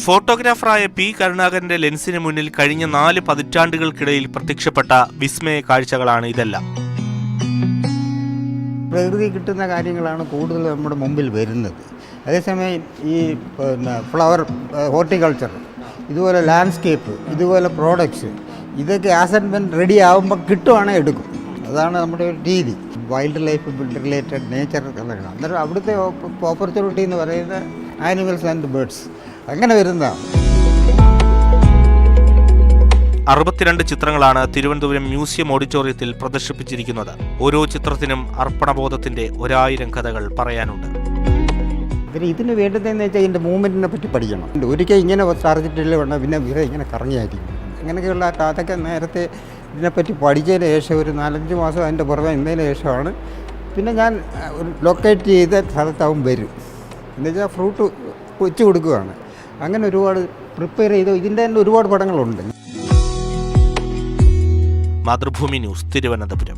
ഫോട്ടോഗ്രാഫറായ P കരുണാകരന്റെ ലെൻസിന് മുന്നിൽ കഴിഞ്ഞ 4 പതിറ്റാണ്ടുകൾക്കിടയിൽ പ്രത്യക്ഷപ്പെട്ട വിസ്മയ കാഴ്ചകളാണ് ഇതെല്ലാം. പ്രകൃതി കിട്ടുന്ന കാര്യങ്ങളാണ് കൂടുതൽ നമ്മുടെ മുമ്പിൽ വരുന്നത്. അതേസമയം ഈ ഫ്ലവർ ഹോർട്ടിക്കൾച്ചർ, ഇതുപോലെ ലാൻഡ്സ്കേപ്പ്, ഇതുപോലെ പ്രോഡക്ട്സ്, ഇതൊക്കെ ആസ് ആൻഡ് വെൻ റെഡി ആകുമ്പോൾ കിട്ടുവാണെങ്കിൽ എടുക്കും. അതാണ് നമ്മുടെ ഒരു രീതി. വൈൽഡ് ലൈഫ് റിലേറ്റഡ് നേച്ചർ എല്ലാം. അന്നേരം അവിടുത്തെ ഓപ്പർച്യൂണിറ്റി എന്ന് പറയുന്നത് ആനിമൽസ് ആൻഡ് ബേർഡ്സ് അങ്ങനെ വരുന്നതാണ്. 62 ചിത്രങ്ങളാണ് തിരുവനന്തപുരം മ്യൂസിയം ഓഡിറ്റോറിയത്തിൽ പ്രദർശിപ്പിച്ചിരിക്കുന്നത്. ഓരോ ചിത്രത്തിനും അർപ്പണബോധത്തിന്റെ 1000 കഥകൾ പറയാനുണ്ട്. ഇതിന് വേണ്ടതെന്ന് വെച്ചാൽ ഇതിൻ്റെ മൂവ്മെൻറ്റിനെ പറ്റി പഠിക്കണം. ഒരിക്കൽ ഇങ്ങനെ സാർജിറ്റിൽ വേണം, പിന്നെ ഇവരെ ഇങ്ങനെ കറങ്ങിയായിരിക്കും. അങ്ങനെയൊക്കെയുള്ള അതൊക്കെ നേരത്തെ ഇതിനെപ്പറ്റി പഠിച്ചതിന് ശേഷം ഒരു 4-5 മാസം അതിൻ്റെ പുറമെ ഇന്നതിന് ശേഷമാണ് പിന്നെ ഞാൻ ലൊക്കേറ്റ് ചെയ്ത സ്ഥലത്താവും വരും. എന്നുവെച്ചാൽ ഫ്രൂട്ട് വെച്ച് കൊടുക്കുകയാണ്. അങ്ങനെ ഒരുപാട് പ്രിപ്പയർ ചെയ്ത് ഇതിൻ്റെ തന്നെ ഒരുപാട് പടങ്ങളുണ്ട്. മാതൃഭൂമി ന്യൂസ്, തിരുവനന്തപുരം.